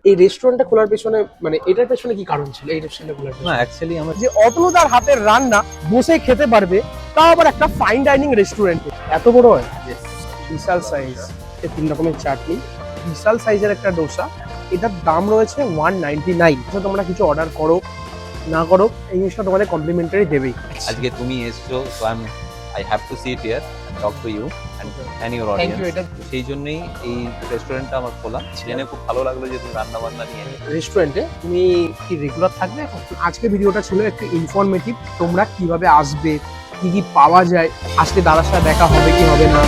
এই রেস্টুরেন্টটা খোলার পেছনে মানে এটার পেছনে কি কারণ ছিল এই রেস্টুরেন্টটা খোলার না পেছনে? অ্যাকচুয়ালি আমার যে অতনুদার হাতের রান্না বসে খেতে পারবে, তাও আবার একটা ফাইন ডাইনিং রেস্টুরেন্টে। এত বড় হয়, বিশাল সাইজ, এই 3 রকমের চাটনি, বিশাল সাইজের একটা ডোসা। এটার দাম রয়েছে 199। তোমরা কিছু অর্ডার করো না করো, এই জিনিসটা তোমাদের কমপ্লিমেন্টারি দেবেই। আজকে তুমি এসছো, so I have to sit here and talk to you and your thank you. Audience. এটা সেই জন্যই এই রেস্টুরেন্টটা আমার খোলা, জেনে খুব ভালো লাগলো যে তুমি রান্না বান্না নিয়ে রেস্টুরেন্টে তুমি কি রেগুলার থাকবে এখন? আজকে ভিডিওটা ছিল একটু ইনফরমেটিভ, তোমরা কিভাবে আসবে, কি কি পাওয়া যায়, আজকে দাদার সাথে দেখা হবে কি হবে না।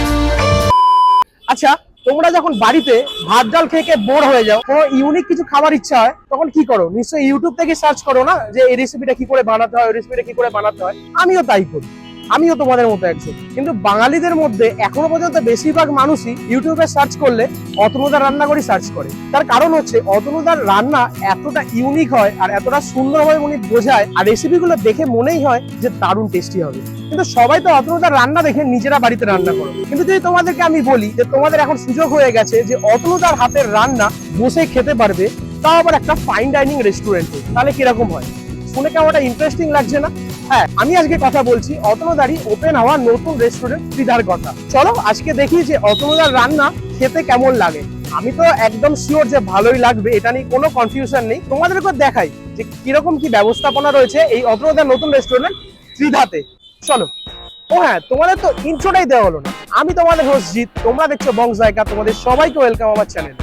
আচ্ছা, তোমরা যখন বাড়িতে ভাত ডাল খেয়ে বোর হয়ে যাও, কোনো ইউনিক কিছু খাবার ইচ্ছা হয়, তখন কি করো? নিশ্চয়ই ইউটিউব থেকে সার্চ করো না, যে এই রেসিপিটা কি করে বানাতে হয়, ওই রেসিপিটা কি করে বানাতে হয়। আমিও তাই করি, আমিও তোমাদের মতো একজন। কিন্তু বাঙালিদের মধ্যে এখনো পর্যন্ত বেশিরভাগ মানুষই ইউটিউবে সার্চ করলে অতনুদার রান্না করে সার্চ করে। তার কারণ হচ্ছে অতনুদার রান্না এতটা ইউনিক হয় আর এতটা সুন্দরভাবে উনি বোঝায়, আর রেসিপিগুলো দেখে মনেই হয় যে দারুণ টেস্টি হবে। কিন্তু সবাই তো অতনুদার রান্না দেখে নিজেরা বাড়িতে রান্না করো। কিন্তু যদি তোমাদেরকে আমি বলি যে তোমাদের এখন সুযোগ হয়ে গেছে যে অতনুদার হাতের রান্না বসে খেতে পারবে, তাও আবার একটা ফাইন ডাইনিং রেস্টুরেন্টে, তাহলে কিরকম হয়? শুনে কেমন ইন্টারেস্টিং লাগছে না? হ্যাঁ, আমি আজকে কথা বলছি অতনুদারই ওপেন হওয়া নতুন রেস্টুরেন্ট ত্রিধার কথা। চলো আজকে দেখি যে অতনুদার রান্না খেতে কেমন লাগে। আমি তো একদম শিওর যে ভালোই লাগবে, এটা নিয়ে কোনো কনফিউশন নেই। তোমাদেরকে দেখাই যে কিরকম কি ব্যবস্থাপনা রয়েছে এই অতনুদার নতুন রেস্টুরেন্ট ত্রিধাতে। চলো। ও হ্যাঁ, তোমাদের তো ইন্ট্রোটাই দেওয়া হলো না। আমি তোমাদের হোস্ট জিৎ, তোমরা দেখছো বংশ জায়গা। তোমাদের সবাইকে ওয়েলকাম আমার চ্যানেল।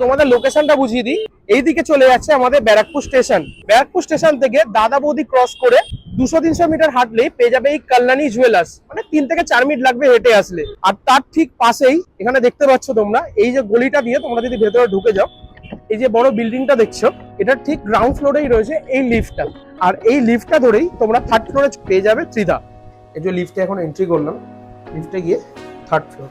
তোমাদের লোকেশনটা বুঝিয়ে দিই। এইদিকে চলে যাচ্ছে আমাদের ব্যারাকপুর স্টেশন। ব্যারাকপুর স্টেশন থেকে দাদা বৌদি ক্রস করে 200-300 মিটার হাঁটলেই পেয়ে যাবে এই কল্যাণী জুয়েলার্স। মানে 3 থেকে 4 মিনিট লাগবে হেঁটে আসলে। আর তার ঠিক পাশেই এখানে দেখতে পাচ্ছ তোমরা, এই যে গলিটা দিয়ে তোমরা যদি ভেতরে ঢুকে যাও, এই যে বড় বিল্ডিংটা দেখছো, এটার ঠিক গ্রাউন্ড ফ্লোরেই রয়েছে এই লিফটটা। আর এই লিফটটা ধরেই তোমরা 3rd ফ্লোরে পেয়ে যাবে ত্রিধা। এই যে লিফটে এখন এন্ট্রি করলাম, লিফটে গিয়ে 3rd ফ্লোর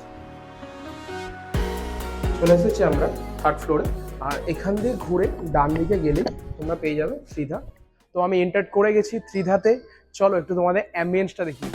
চলে এসেছি আমরা 3rd ফ্লোরে। আর এখান দিয়ে ঘুরে ডান দিকে গেলে তোমরা পেয়ে যাবে ত্রিধা। তো আমি এন্টার করে গেছি ত্রিধাতে। চলো একটু তোমাদের অ্যাম্বিয়েন্সটা দেখি।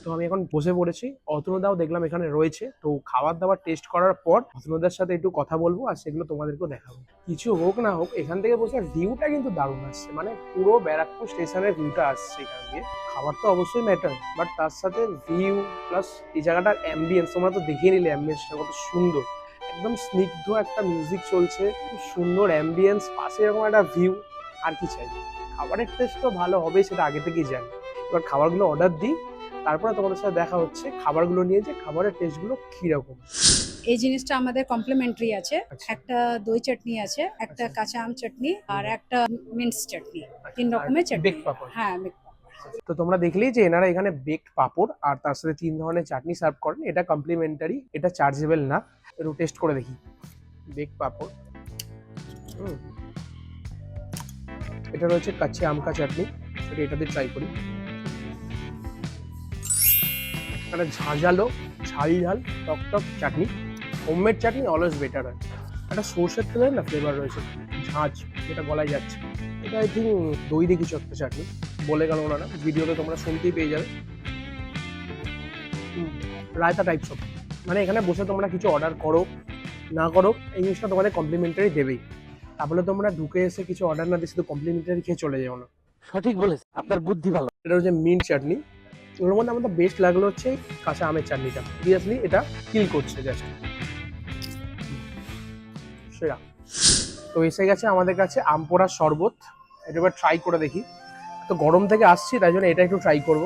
তো আমি এখন বসে পড়েছি, অতনুদাও দেখলাম এখানে রয়েছে। তো খাবার দাবার টেস্ট করার পর অতনুদার সাথে একটু কথা বলবো আর সেগুলো তোমাদেরকেও দেখাবো। কিছু হোক না হোক, এখান থেকে বসে ভিউটা কিন্তু দারুণ আসছে, মানে পুরো ব্যারাকপুর স্টেশনের ভিউটা আসছে এখান দিয়ে। খাবার তো অবশ্যই ম্যাটার, বাট তার সাথে ভিউ প্লাস এই জায়গাটার অ্যাম্বিয়েন্স তোমরা তো দেখিয়ে নিলে অ্যাম্বিয়েন্সটা কত সুন্দর। একদম স্নিগ্ধ একটা মিউজিক চলছে, খুব সুন্দর অ্যাম্বিয়েন্স, পাশে এরকম একটা ভিউ। আর কি চাই? খাবারের টেস্ট তো ভালো হবে, সেটা আগে থেকেই জানি। এবার খাবারগুলো অর্ডার দিই, তারপরে তোমাদের সাথে দেখা হচ্ছে খাবারগুলো নিয়ে, যে খাবারের টেস্টগুলো কিরকম। এই জিনিসটা আমাদের কমপ্লিমেন্টারি আছে। আচ্ছা। একটা দই চাটনি আছে, একটা আচ্ছা। কাঁচা আম চাটনি, আর একটা মিন্স চাটনি। আচ্ছা, 3 রকমের চাটনি। বেকড পাপড়। হ্যাঁ, baked পাপড়। তো তোমরা দেখলেই যে এনারা এখানে বেকড পাপড় আর তার সাথে 3 ধরনের চাটনি সার্ভ করেন। এটা কমপ্লিমেন্টারি, এটা চার্জেবল না। একটু টেস্ট করে দেখি বেকড পাপড়। এটা রয়েছে কাচ্চি আম কা চাটনি, সেটা এটাতে ট্রাই করি। একটা ঝাঁঝালো ঝাল ঝাল টক টক চাটনি। হোমমেড চাটনি অলওয়েজ বেটার হয়। একটা সর্ষের তেলের না ফ্লেভার রয়েছে, ঝাঁঝ, যেটা গলায় যাচ্ছে। এটা আই থিঙ্ক দই দিয়ে কিছু একটা চাটনি, বলে গেল ওনারা, ভিডিওতে তোমরা শুনতেই পেয়ে যাবে। রায়তা টাইপস অফ, মানে এখানে বসে তোমরা কিছু অর্ডার করো না করো, এই জিনিসটা তোমাদের কমপ্লিমেন্টারি দেবেই। তাহলে তোমরা ঢুকে এসে কিছু অর্ডার না দিয়ে শুধু কমপ্লিমেন্টারি খেয়ে চলে যাও না। সঠিক বলেছে, আপনার বুদ্ধি ভালো। এটা হচ্ছে মিন্ট চাটনি। ওর মধ্যে আমাদের বেস্ট লাগলো হচ্ছে কাঁচা আমের চাটনিটা, সিরিয়াসলি এটা কিল করছে জাস্ট সেরা। তো এসে গেছে আমাদের কাছে আম পোড়ার শরবত, এটা এবার ট্রাই করে দেখি। তো গরম থেকে আসছি তাই জন্য এটা একটু ট্রাই করব।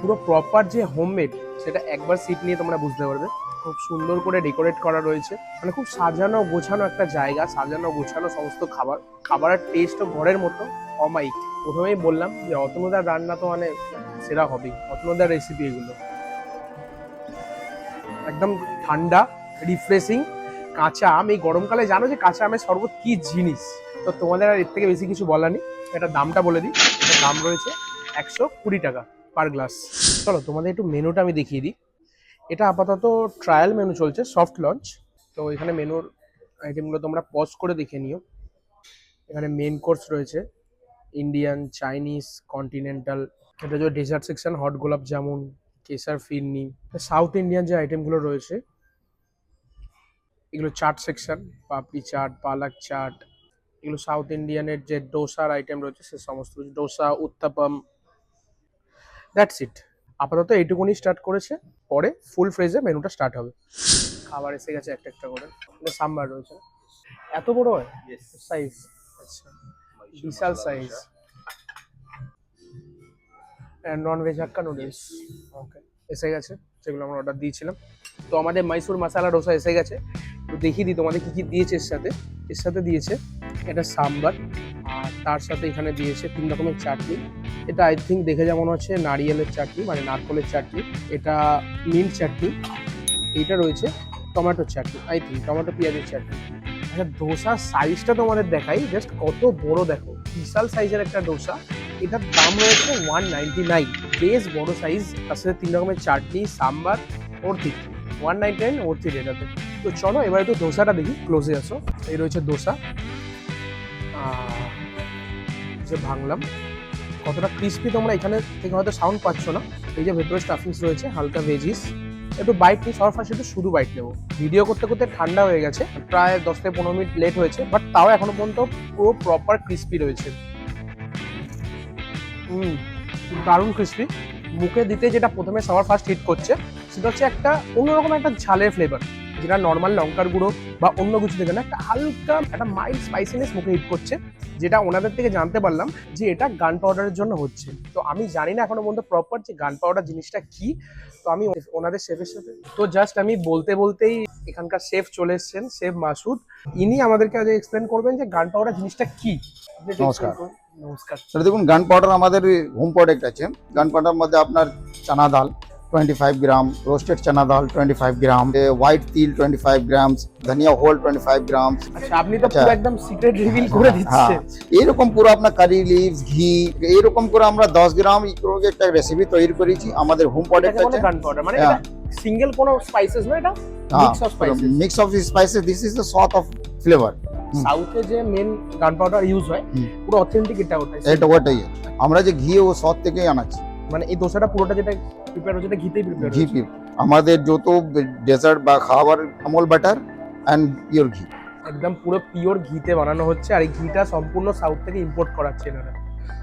পুরো প্রপার যে হোমমেড, সেটা একবার সিট নিয়ে তোমরা বুঝতে পারবে। খুব সুন্দর করে ডেকোরেট করা রয়েছে, মানে খুব সাজানো গোছানো একটা জায়গা, সাজানো গোছানো সমস্ত খাবার। খাবারের টেস্টও ঘরের মতো অমায়িক। প্রথমেই বললাম যে অতনুদার রান্না তো মানে সেরা হবেই, অতনুদার রেসিপি এগুলো একদম ঠান্ডা, রিফ্রেশিং, কাঁচা আম, এই গরমকালে জানো যে কাঁচা আমের শরবত কি জিনিস। তো তোমাদের আর এর থেকে বেশি কিছু বলার নেই, এটা দামটা বলে দিই। এটার দাম রয়েছে 120 টাকা পার গ্লাস। চলো তোমাদের একটু মেনুটা আমি দেখিয়ে দিই। এটা আপাতত ট্রায়াল মেনু চলছে, সফট লঞ্চ। তো এখানে মেনুর আইটেমগুলো তোমরা পজ করে দেখে নিও। এখানে মেন কোর্স রয়েছে ইন্ডিয়ান, চাইনিজ, কন্টিনেন্টাল। এটা যে ডেজার্ট সেকশন, হট গোলাপ জামুন, কেসার ফিরনি। সাউথ ইন্ডিয়ান যে আইটেমগুলো রয়েছে এগুলো চাট সেকশন, পাপড়ি চাট, পালাক চাট। এগুলো সাউথ ইন্ডিয়ানের যে ডোসার আইটেম রয়েছে সে সমস্ত কিছু, ডোসা, উত্তাপাম। That's it. আপাতত এইটুকুনি স্টার্ট করেছে, পরে ফুল ফ্রেজে মেনুটা স্টার্ট হবে। খাবার এসে গেছে একটা একটা করে। সাম্বার রয়েছে, এত বড় হয় সাইজ? আচ্ছা, বিশাল size. Non veg hakka noodles okay এসে গেছে, যেগুলো আমরা অর্ডার দিয়েছিলাম। তো আমাদের মাইসুর মশালা ডোসা এসে গেছে। তো দেখিয়ে দিই তোমাদের কী কী দিয়েছে এর সাথে। এর সাথে দিয়েছে এটা সাম্বার, আর তার সাথে এখানে দিয়েছে 3 রকমের চাটনি। এটা আই থিঙ্ক দেখে যেমন হচ্ছে নারিয়েলের চাটনি, মানে নারকলের চাটনি। এটা মিন্ট চাটনি। এইটা রয়েছে টমেটোর চাটনি, আই থিঙ্ক টমেটো পেঁয়াজের চাটনি। আচ্ছা, ডোসার সাইজটা তোমাদের দেখাই, জাস্ট কত বড় দেখো, বিশাল সাইজের একটা ডোসা। এটার দাম রয়েছে 199, বেশ বড় সাইজ। তার সাথে 3 রকমের চাটনি, সাম্বার, অর্থিত 199 অর্থিত এটাতে। তো চলো এবার একটু ডোসাটা দেখি, ক্লোজে আসো। এই রয়েছে ডোসা, যে ভাঙলাম। কতটা ক্রিস্পি তোমরা এখানে থেকে হয়তো সাউন্ড পাচ্ছ না। এই যে ভেতরে স্টাফিংস রয়েছে, হালকা ভেজিস। একটু বাইট নিই, সবার ফার্স্ট একটু শুধু বাইট নেবো। ভিডিও করতে করতে ঠান্ডা হয়ে গেছে, প্রায় 10 থেকে 15 মিনিট লেট হয়েছে, বাট তাও এখনো পর্যন্ত পুরো প্রপার ক্রিস্পি রয়েছে। দারুণ ক্রিস্পি। মুখে দিতে যেটা প্রথমে সবার ফার্স্ট হিট করছে সেটা হচ্ছে একটা অন্যরকম একটা ঝালের ফ্লেভার, যেটা নর্মাল লঙ্কার গুঁড়ো বা অন্য কিছু থেকে না, একটা হালকা একটা মাইল্ড স্পাইসিনেস মুখে হিট করছে, যেটা ওনাদের থেকে জানতে পারলাম যে এটা গান পাউডারের জন্য হচ্ছে। তো আমি জানি না এখনো পর্যন্ত প্রপার যে গান পাউডার জিনিসটা কি। তো আমি ওনাদের শেফের সাথে তো জাস্ট আমি বলতে বলতেই এখানকার শেফ চলে এসেছেন, শেফ মাসুদ। ইনি আমাদেরকে আজ এক্সপ্লেন করবেন যে গান পাউডার জিনিসটা কি। নমস্কার। নমস্কার। তাহলে দেখুন, গান পাউডার আমাদের হোম প্রোডাক্ট আছে। গান পাউডার মধ্যে আপনার চানা ডাল 25 গ্রাম, রোস্টেড চানা ডাল 25 গ্রাম, হোয়াইট তিল 25 গ্রাম, ধনিয়া হোল 25 গ্রাম। আচ্ছা, আপনি তো পুরো একদম সিক্রেট রিভিল করে দিচ্ছেন। এইরকম পুরো আপনার কারি লিভস, ঘি, এইরকম করে আমরা 10 গ্রাম একটা রেসিপি তৈরি করেছি। আমাদের হোম প্রোডাক্ট আছে গান পাউডার, মানে এটা সিঙ্গেল কোনো স্পাইসেস না, এটা mix of spices. Mix of spices, this is the sort of flavour. সাউথে যে মেন গান পাউডার ইউজ হয় পুরো অথেন্টিক এটা ওটাই। আমরা যে ঘি ও সৎ থেকেই আনাচ্ছি। মানে এই দোসাটা পুরোটা যেটা প্রিপেয়ার হচ্ছে, এটা ঘিতেই প্রিপেয়ার ঘি আমাদের যত ডেজার্ট বা খাবার আমল বাটার এন্ড পিওর ঘি, একদম পুরো পিওর ঘিতে বানানো হচ্ছে। আর এই ঘিটা সম্পূর্ণ সাউথ থেকে ইম্পোর্ট করাচ্ছে এনারা।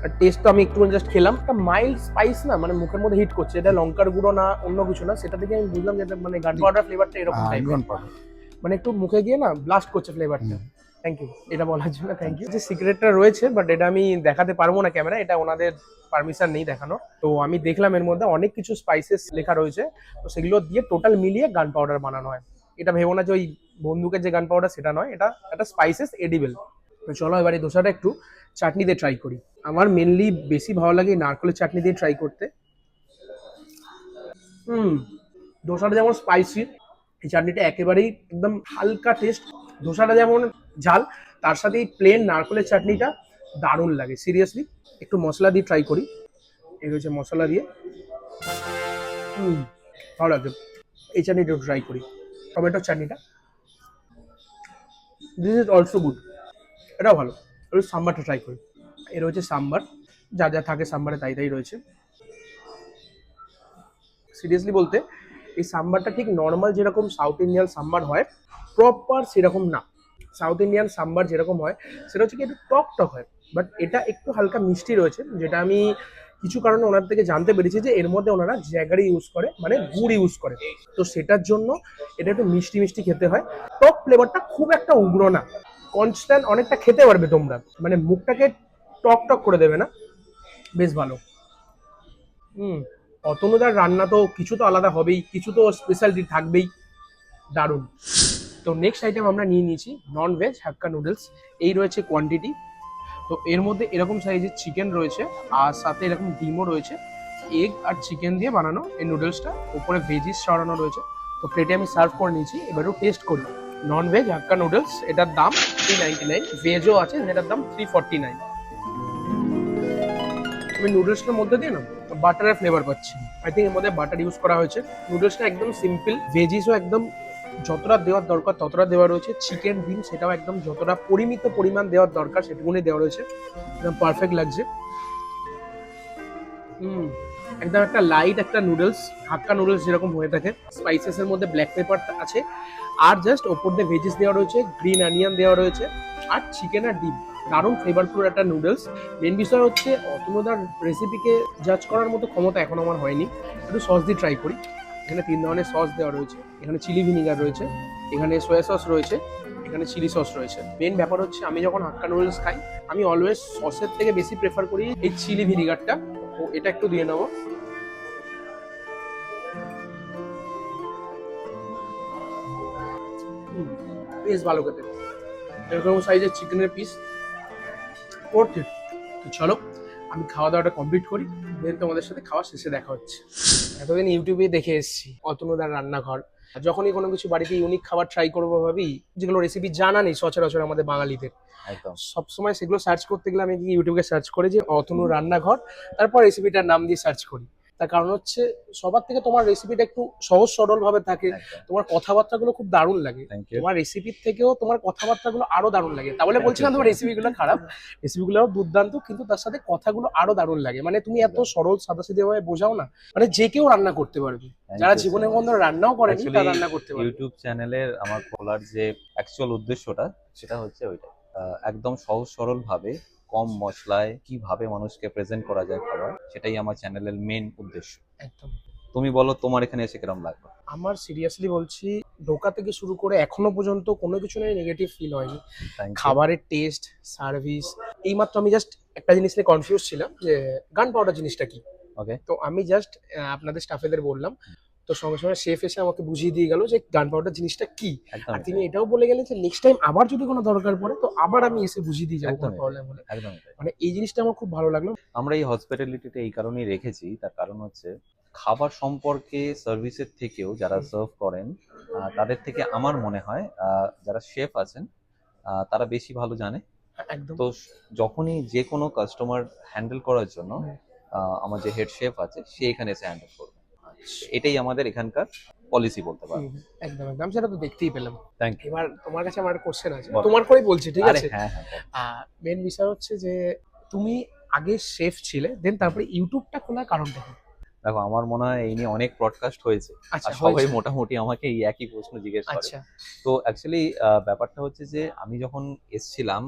আর টেস্ট তো আমি একটু জাস্ট খেলাম, একটা মাইল্ড স্পাইস না, মানে মুখের মধ্যে হিট করছে। এটা লঙ্কার গুঁড়ো না অন্য কিছু না, সেটা থেকে আমি বুঝলাম যে মানে গান পাউডার ফ্লেভারটা এরকম টাইপের, মানে একটু মুখে গিয়ে না ব্লাস্ট করছে ফ্লেভারটা। থ্যাংক ইউ এটা বলার জন্য, থ্যাংক ইউ। যে সিক্রেটটা রয়েছে, বাট এটা আমি দেখাতে পারবো না ক্যামেরা, এটা ওনাদের পারমিশন নেই দেখানো। তো আমি দেখলাম এর মধ্যে অনেক কিছু স্পাইসেস লেখা রয়েছে, তো সেগুলো দিয়ে টোটাল মিলিয়ে গান পাউডার বানানো হয়। এটা ভেবো না যে ওই বন্দুকের যে গান পাউডার সেটা নয়, এটা একটা স্পাইসেস এডিবল। তো চলো এবার এই দোসাটা একটু চাটনি দিয়ে ট্রাই করি। আমার মেনলি বেশি ভালো লাগে নারকেলের চাটনি দিয়ে ট্রাই করতে। দোসাটা যেমন স্পাইসি, এই চাটনিটা একেবারেই একদম হালকা টেস্ট। দোসাটা যেমন ঝাল, তার সাথে এই প্লেন নারকেলের চাটনিটা দারুণ লাগে সিরিয়াসলি। একটু মশলা দিয়ে ট্রাই করি। এই রয়েছে মশলা দিয়ে, ভালো লাগছে। এই চাটনিটা একটু ট্রাই করি, টমেটোর চাটনিটা। দিস ইজ অলসো গুড, এটাও ভালো। একটু সাম্বারটা ট্রাই করি। এর রয়েছে সাম্বার, যা যা থাকে সাম্বারে তাই তাই রয়েছে। সিরিয়াসলি বলতে এই সাম্বারটা ঠিক নর্মাল যেরকম সাউথ ইন্ডিয়ান সাম্বার হয় প্রপার সেরকম না। সাউথ ইন্ডিয়ান সাম্বার যেরকম হয় সেটা হচ্ছে কি একটু টক টক হয়, বাট এটা একটু হালকা মিষ্টি রয়েছে, যেটা আমি কিছু কারণে ওনার থেকে জানতে পেরেছি যে এর মধ্যে ওনারা জ্যাগারি ইউজ করে, মানে গুড় ইউজ করে। তো সেটার জন্য এটা একটু মিষ্টি মিষ্টি খেতে হয়। টক ফ্লেভারটা খুব একটা উগ্র না, কনস্ট্যান্ট অনেকটা খেতে পারবে তোমরা, মানে মুখটাকে টক টক করে দেবে না, বেশ ভালো। অতনুদার রান্না তো কিছু তো আলাদা হবেই, কিছু তো স্পেশালিটি থাকবেই, দারুণ। তো নেক্সট আইটেম আমরা নিয়ে নিয়েছি নন ভেজ হাক্কা নুডলস। এই রয়েছে কোয়ান্টিটি। তো এর মধ্যে এরকম সাইজের চিকেন রয়েছে, আর সাথে এরকম ডিমও রয়েছে। এগ আর চিকেন দিয়ে বানানো এই নুডলসটা, উপরে ভেজিস ছড়ানো রয়েছে। তো প্লেটে আমি সার্ভ করে নিয়েছি, এবার একটু টেস্ট করি নন ভেজ হাক্কা নুডলস, এটার দাম 399, ভেজও আছে যেটার দাম 349। আমি নুডলসটার মধ্যে দিয়ে না বাটারের ফ্লেভার পাচ্ছি, আই থিঙ্ক এর মধ্যে বাটার ইউজ করা হয়েছে। নুডলসটা একদম সিম্পল, ভেজিসও একদম যতটা দেওয়ার দরকার ততটা দেওয়া রয়েছে, চিকেন ডিম সেটাও একদম যতটা পরিমিত পরিমাণ দেওয়ার দরকার সেটুকুনি দেওয়া রয়েছে, একদম পারফেক্ট লাগছে। একদম একটা লাইট একটা নুডলস, হাক্কা নুডলস যেরকম হয়ে থাকে, স্পাইসেস এর মধ্যে ব্ল্যাক পেপার আছে, আর জাস্ট ওপর দিয়ে ভেজিস দেওয়া রয়েছে, গ্রিন অনিয়ন দেওয়া রয়েছে, আর চিকেন আর ডিম, দারুণ ফ্লেভারফুল একটা নুডলস। মেন বিষয় হচ্ছে অতনুদার রেসিপিকে জাজ করার মতো ক্ষমতা এখন আমার হয়নি, একটু সস দিয়ে ট্রাই করি। এখানে 3 ধরনের সস দেওয়া রয়েছে, এখানে চিলি ভিনিগার রয়েছে, এখানে সোয়া সস রয়েছে, এখানে চিলি সস রয়েছে। মেন ব্যাপার হচ্ছে আমি যখন হাক্কা নুডলস খাই আমি অলওয়েজ সসের থেকে বেশি প্রেফার করি এই চিলি ভিনিগারটা। তো এটা একটু দিয়ে নেবো। বেশ ভালো খেতে, এরকম সাইজের চিকেনের পিস করতে। তো চলো আমি খাওয়া দাওয়াটা কমপ্লিট করি, দেন তোমাদের সাথে খাওয়া শেষে দেখা হচ্ছে। এতদিন ইউটিউবে দেখে এসেছি অতনুদার রান্নাঘর, যখনই কোনো কিছু বাড়িতে ইউনিক খাবার ট্রাই করবো ভাবি, যেগুলো রেসিপি জানা নেই সচরাচর আমাদের বাঙালিদের, একদম সবসময় সেগুলো সার্চ করতে গেলে আমি ইউটিউবে সার্চ করি যে অতনু রান্নাঘর, তারপর রেসিপিটার নাম দিয়ে সার্চ করি। তার কারণ হচ্ছে সবার থেকে তোমার রেসিপিটা একটু সহজ সরল ভাবে থাকে, তোমার কথাবার্তাগুলো খুব দারুণ লাগে, থ্যাংক ইউ। তোমার রেসিপির থেকেও তোমার কথাবার্তাগুলো আরো দারুণ লাগে। তাহলে বলছি না তোমার রেসিপিগুলো খারাপ, রেসিপিগুলো দুর্দান্ত, কিন্তু তার সাথে কথাগুলো আরো দারুণ লাগে। মানে তুমি এত সরল সাদাসিধে ভাবে বোঝাও না, মানে যে কেউ রান্না করতে পারবে, যারা জীবনে কোনো রান্নাও করেনি তারা রান্না করতে পারবে। ইউটিউব চ্যানেলের আমার খোলার যে অ্যাকচুয়াল উদ্দেশ্যটা সেটা হচ্ছে ওইটা, একদম সহজ সরল ভাবে কম মশলায় কিভাবে মানুষকে প্রেজেন্ট করা যায় খাবার, সেটাই আমার চ্যানেলের মেন উদ্দেশ্য। একদম। তুমি বলো তোমার এখানে এসে কিরকম লাগলো? আমার সিরিয়াসলি বলছি, ঢোকা থেকে শুরু করে এখনো পর্যন্ত কোনো কিছু নিয়ে নেগেটিভ ফিল হয়নি। Thank you. খাবারের টেস্ট, সার্ভিস, এইমাত্র আমি জাস্ট একটা জিনিস নিয়ে কনফিউজ ছিলাম যে গান পাউডার জিনিসটা কি। ওকে, তো আমি জাস্ট আপনাদের স্টাফেদের বললাম, তো সঙ্গে সঙ্গে শেফ এসে আমাকে বুঝিয়ে দিয়ে গেল যে গান পাউডার জিনিসটা কি। একদম আর তিনি এটাও বলে গেলেন যে নেক্সট টাইম আবার যদি কোনো দরকার পড়ে তো আবার আমি এসে বুঝিয়ে দিয়ে যাবো, কোনো একদমই। প্রবলেম হলে। একদম। মানে এই জিনিসটা আমার খুব ভালো লাগলো। আমরা এই হসপিটালিটিটা এই কারণেই রেখেছি, তার কারণ হচ্ছে খাবার সম্পর্কে সার্ভিসের থেকেও যারা সার্ভ করেন তাদের থেকে আমার মনে হয় যারা শেফ আছেন তারা বেশি ভালো জানে। একদম। তো যখনই যে কোনো কাস্টমার হ্যান্ডেল করার জন্য আমার যে হেড শেফ আছে সে এখানে এসে হ্যান্ডেল করবে, এটাই আমাদের এখানকার পলিসি বলতে পারো। একদম একদম, সেটা তো দেখতেই পেলাম। Thank you. এবার তোমার কাছে আমার কোশ্চেন আছে, বলো। তোমার করেই বলছি, ঠিক আরে আছে? হ্যাঁ হ্যাঁ বলো। মেন বিষয় হচ্ছে যে তুমি আগে শেফ ছিলে, দেন তারপরে ইউটিউবটা খোলার কারণটা কি? দেখো আমার মনে হয় এই নিয়ে অনেক ব্রডকাস্ট হয়েছে, আচ্ছা, আর সবাই হয়েছে। মোটামুটি আমাকে এই একই প্রশ্ন জিজ্ঞেস করে। আচ্ছা। তো অ্যাকচুয়ালি ব্যাপারটা হচ্ছে যে আমি যখন এসছিলাম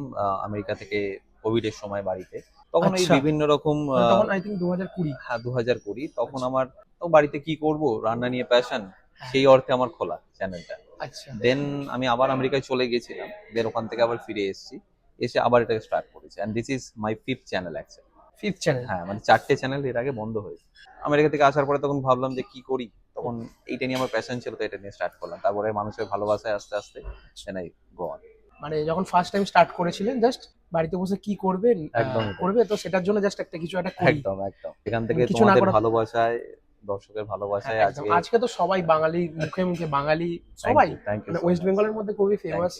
আমেরিকা থেকে কোভিড এর সময় বাড়িতে, তখন এই আচ্ছা। বিভিন্ন রকম মানে তখন আই থিঙ্ক 2020। হ্যাঁ 2020, তখন আচ্ছা। আমার তো বাড়িতে কি করব, রান্না নিয়ে প্যাশন, সেই অর্থে আমার খোলা চ্যানেলটা। আচ্ছা। দেন আমি আবার আমেরিকায় চলে গেছিলাম, দেন ওখান থেকে আবার ফিরে এসেছি, এসে আবার এটাকে স্টার্ট করেছি, and this is my 5th channel actually. 5th channel. হ্যাঁ মানে 4টে চ্যানেল এর আগে বন্ধ হয়েছে। আমেরিকা থেকে আসার পরে তখন ভাবলাম যে কি করি, তখন এইটা নিয়ে আমার প্যাশন ছিল, তো এটা নিয়ে স্টার্ট করলাম। তারপরে মানুষের ভালোবাসায় আস্তে আস্তে দেন আই গো অন। মানে যখন ফার্স্ট টাইম স্টার্ট করেছিলেন জাস্ট বাড়িতে বসে কি করবেন, একদম। করবে, তো সেটার জন্য জাস্ট একটা কিছু একটা করি। একদম একদম, এখান থেকে কিছু না তোমাদের করা- ভালোবাসায়, দর্শকের ভালোবাসায় হ্যাঁ, একদম। আজকে আজকে তো সবাই বাঙালি, মুখে মুখে বাঙালি সবাই, থ্যাংক ইউ মানে ওয়েস্ট বেঙ্গলের মধ্যে খুবই ফেমাস।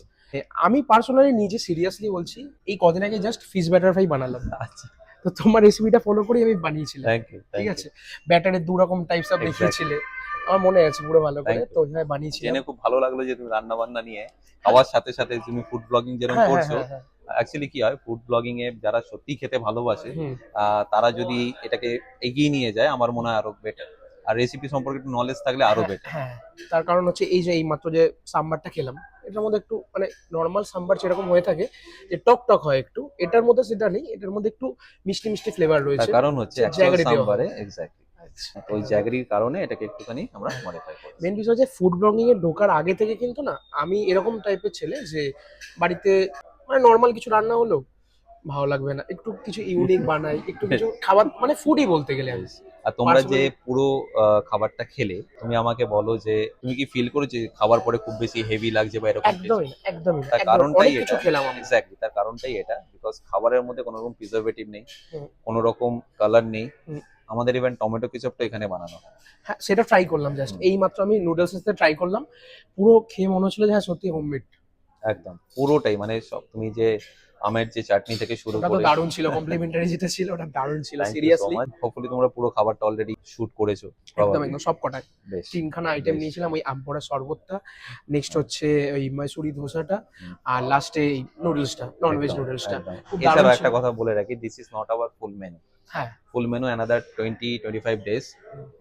আমি পার্সোনালি নিজে সিরিয়াসলি বলছি, এই কদিন আগে জাস্ট ফিশ ব্যাটার ফ্রাই বানালাম, আচ্ছা তো তোমার রেসিপিটা ফলো করে আমি বানিয়েছিলাম। Thank you. ঠিক আছে, ব্যাটারের 2 রকম টাইপস অফ দেখিয়েছিলে, আমার মনে আছে পুরো ভালো করে, Thank you. তো ওইভাবে বানিয়েছিলাম। জেনে খুব ভালো লাগলো যে তুমি রান্না বান্না নিয়ে খাওয়ার সাথে সাথে তুমি ফুড ব্লগিং যেরকম হ্যাঁ, করছো। হ্যাঁ, হ্যাঁ, অ্যাকচুয়ালি কি হয়, ফুড ব্লগিং এ যারা সত্যি খেতে ভালোবাসে হুম, তারা যদি এটাকে এগিয়ে নিয়ে যায় আমার মনে হয় আরো বেটার, আর রেসিপি সম্পর্কে একটু নলেজ থাকলে আরো বেটার। হ্যাঁ, তার কারণ হচ্ছে এই যে এইমাত্র যে সাম্বারটা খেলাম, এটার মধ্যে একটু মানে নর্মাল সাম্বার যেরকম হয়ে থাকে যে টক টক হয় একটু, এটার মধ্যে সেটা নেই, এটার মধ্যে একটু মিষ্টি মিষ্টি ফ্লেভার তার রয়েছে। কারণ হচ্ছে যে অ্যাকচুয়াল জায়গাটা দেওয়া সাম্বারে এক্স্যাক্টলি আচ্ছা, ওই জায়গারির কারণে এটাকে একটুখানি আমরা মডিফাই করি। মেন বিষয় যে ফুড ব্লগিং এ ঢোকার আগে থেকে কিন্তু না আমি এরকম টাইপের ছেলে যে বাড়িতে মানে নর্মাল কিছু রান্না হলো ভালো লাগবে না, একটু কিছু ইউনিক বানাই, একটু কিছু খাবার, মানে ফুডই বলতে গেলে আমি। আর তোমরা যে Personally- পুরো খাবারটা খেলে তুমি আমাকে বলো যে তুমি কি ফিল করেছো যে খাবার পরে খুব বেশি হেভি লাগছে বা এরকম কিছু? একদমই না, একদমই না, তার একদম কারণটাই অনেক কিছু এটা। খেলাম আমি। এক্স্যাক্টলি, তার কারণটাই এটা, বিকজ খাবারের মধ্যে কোনো রকম প্রিজারভেটিভ নেই, হুম। কোনো রকম কালার নেই, হুম। আমাদের ইভেন টমেটো কেচাপটা এখানে বানানো হয়। হ্যাঁ, সেটা ট্রাই করলাম জাস্ট এই মাত্র আমি নুডলস এর ট্রাই করলাম, পুরো খেয়ে মনে হচ্ছিল যে হ্যাঁ সত্যি হোমমেড। একদম পুরোটাই মানে সব, তুমি যে আমের যে চাটনি থেকে শুরু ওটা তো করে, দারুণ ছিল, কমপ্লিমেন্টারি যেটা ছিল ওটা দারুণ ছিল সিরিয়াসলি। হোপফুলি তোমরা পুরো খাবারটা অলরেডি শুট করেছো। একদম probably। একদম সব কটাই বেশ। 3খানা আইটেম বেশ। নিয়েছিলাম, ওই আমপোড়া শরবতটা, নেক্সট হচ্ছে ওই মাইসুরি ধোসাটা, হুম। আর লাস্টে এই নুডলসটা, ননভেজ একদম, নুডলসটা একদম। খুব দারুণ এছাড়াও ছিল। একটা কথা বলে রাখি, this is not our full menu. হ্যাঁ ফুল মেনু অ্যানাদার 20-25 ডেজ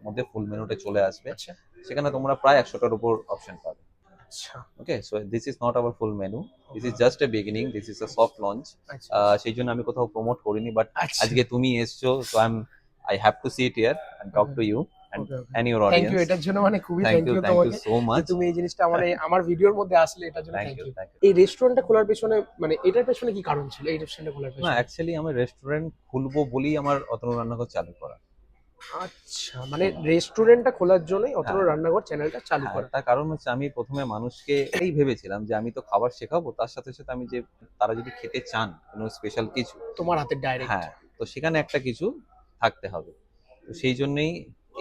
মধ্যে ফুল মেনুটা চলে আসবে। আচ্ছা সেখানে তোমরা প্রায় 100টার উপর অপশন পাবে। আচ্ছা okay, so this is not our full menu, this is just a beginning, this is a soft launch. আচ্ছা সেই জন্য আমি কোথাও প্রমোট করিনি, বাট আচ্ছা আজকে তুমি এসছো, so I have to see it here and talk to you and your thank you audience. এটার জন্য, মানে খুবই thank thank you you so তোমাকে মাচ। যে তুমি এই জিনিসটা মানে আমার ভিডিওর মধ্যে আসলে, এটার জন্য thank thank you, you. Thank you. এই রেস্টুরেন্টটা খোলার পেছনে মানে এটার পেছনে কি কারণ ছিল, এই রেস্টুরেন্টটা খোলার না, পেছনে? অ্যাকচুয়ালি আমার রেস্টুরেন্ট খুলবো বলেই আমার অতনু রান্নাঘর চালু করা। আচ্ছা, মানে রেস্টুরেন্টটা খোলার জন্যই অতনু হ্যাঁ। রান্নাঘর চ্যানেলটা চালু হ্যাঁ, করা। তার কারণ হচ্ছে আমি প্রথমে মানুষকে এই ভেবেছিলাম যে আমি তো খাবার শেখাবো, তার সাথে সাথে আমি যে তারা যদি খেতে চান কোনো স্পেশাল কিছু, তোমার হাতের ডাইরেক্ট। হ্যাঁ, তো সেখানে একটা কিছু থাকতে হবে। তো সেই জন্যই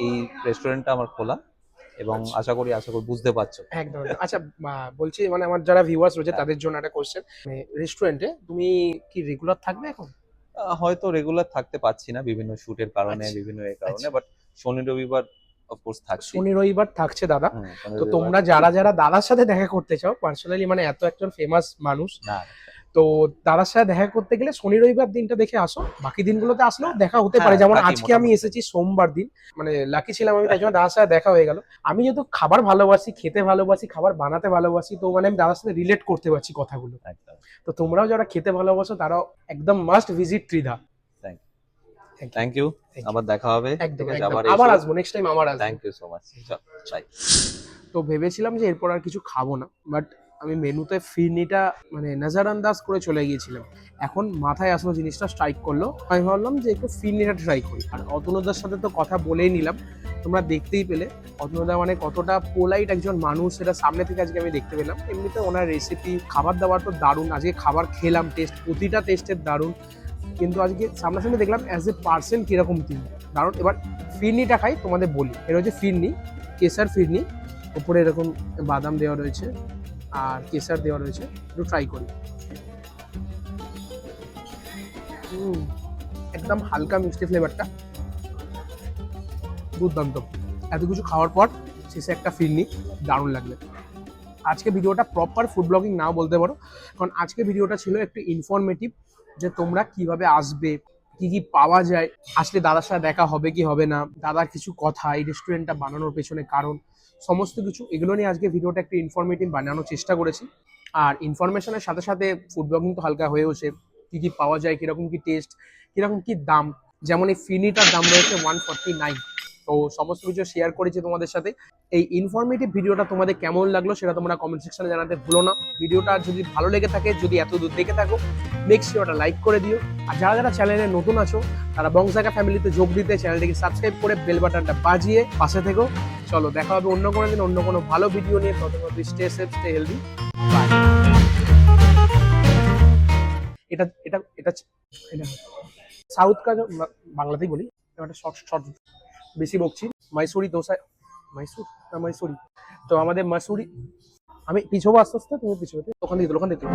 এই রেস্টুরেন্টটা আমার খোলা, এবং আশা করি বুঝতে পারছো। একদম একদম। আচ্ছা বলছি মানে আমার যারা ভিউয়ার্স রয়েছে হ্যাঁ। তাদের জন্য একটা কোশ্চেন, রেস্টুরেন্টে তুমি কি রেগুলার থাকবে এখন? হয়তো রেগুলার থাকতে পারছি না বিভিন্ন শুটের কারণে, আচ্ছা, বিভিন্ন এর কারণে, আচ্ছা। বাট শনি রবিবার অফকোর্স থাকছি। শনি রবিবার থাকছে দাদা। শনি তো রবিবার তোমরা যারা যারা দাদার সাথে দেখা করতে চাও পার্সোনালি, মানে এত একজন ফেমাস মানুষ, না, তো দাদার সাথে দেখা করতে গেলে শনি রবিবার দিনটা দেখে আসো, বাকি দিনগুলোতে আসলেও দেখা হতে পারে। হ্যাঁ, যেমন বাকি আজকে আমি মোটামুটি। এসেছি সোমবার দিন, মানে লাকি ছিলাম আমি, তাই জন্য দাদার সাথে দেখা হয়ে গেল। আমি যেহেতু খাবার ভালোবাসি, খেতে ভালোবাসি, খাবার বানাতে ভালোবাসি, তো মানে আমি দাদার সাথে রিলেট করতে পারছি কথাগুলো। একদম। তো তোমরাও যারা খেতে ভালোবাসো তারাও একদম must visit Tridha. Thank you. আবার দেখা হবে। একদম ঠিক আছে, একদম। আবার আবার এসো। আসবো, নেক্সট টাইম আবার আসবো। Thank you so much. Bye. তো ভেবেছিলাম যে এরপর আর কিছু খাবো না, বাট আমি মেনুতে ফিরনিটা মানে নজরআন্দাজ করে চলে গিয়েছিলাম। এখন মাথায় আসলো জিনিসটা স্ট্রাইক করলো, আমি ভাবলাম যে একটু ফিরনিটা ট্রাই করি। আর অতনুদার সাথে তো কথা বলেই নিলাম, তোমরা দেখতেই পেলে অতনুদা মানে কতটা পোলাইট একজন মানুষ, সেটা সামনে থেকে আজকে আমি দেখতে পেলাম। এমনিতে ওনার রেসিপি, খাবার দাবার তো দারুণ, আজকে খাবার খেলাম, প্রতিটা টেস্টের দারুণ, কিন্তু আজকে সামনাসামনি দেখলাম অ্যাজ এ পার্সন কিরকম তিনি দারুণ। এবার ফিরনিটা খাই তোমাদের বলি, এটা হচ্ছে ফিরনি, কেসার ফিরনি, উপরে এরকম বাদাম দেওয়া রয়েছে আর কেসার দেওয়া রয়েছে, একটু ট্রাই করি। একদম হালকা মিষ্টি ফ্লেভারটা, দুর্দান্ত। এত কিছু খাওয়ার পর শেষে একটা ফিরনি, দারুণ লাগবে। আজকে ভিডিওটা প্রপার ফুড ব্লগিং নাও বলতে পারো, কারণ আজকে ভিডিওটা ছিল একটু ইনফরমেটিভ, যে তোমরা কিভাবে আসবে, কি কি পাওয়া যায়, আসলে দাদার সাথে দেখা হবে কি হবে না, দাদার কিছু কথা, এই রেস্টুরেন্টটা বানানোর পেছনে কারণ, সমস্ত কিছু এগুলো নিয়ে আজকে ভিডিওটা একটু ইনফরমেটিভ বানানোর চেষ্টা করেছি। আর ইনফরমেশনের সাথে সাথে ফুড ব্লগিং তো হালকা হয়ে ওঠে, কি কি পাওয়া যায়, কিরকম কি টেস্ট, কিরকম কি দাম। যেমন এই ফিরনিটার দাম রয়েছে 149। তো সমস্ত কিছু শেয়ার করেছি তোমাদের সাথে। এই ইনফরমেটিভ ভিডিওটা তোমাদের কেমন লাগলো সেটা তোমরা কমেন্ট সেকশনে জানাতে ভুলো না। ভিডিওটা যদি ভালো লেগে থাকে, যদি এত দূর দেখে থাকো, মেক শিওর ওটা লাইক করে দিও। আর যারা যারা চ্যানেলে নতুন আছো তারা বংসাকা ফ্যামিলিতে যোগ দিতে চ্যানেলটিকে সাবস্ক্রাইব করে বেল বাটনটা বাজিয়ে পাশে থেকো। চলো দেখা হবে অন্য কোনো দিন অন্য কোনো ভালো ভিডিও নিয়ে। ততক্ষণ stay safe, stay healthy, bye. এটা এটা এটা এটা সাউথ का जो বাংলাতেই বলি, একটা শর্ট শর্ট বেশি বকছি। মাইসুরি দোসা, মাইসুর না মাইসুরি, তো আমাদের মাসুরি, আমি পিছবো আস্তে আস্তে, তুমি পিছবে, ওখান থেকে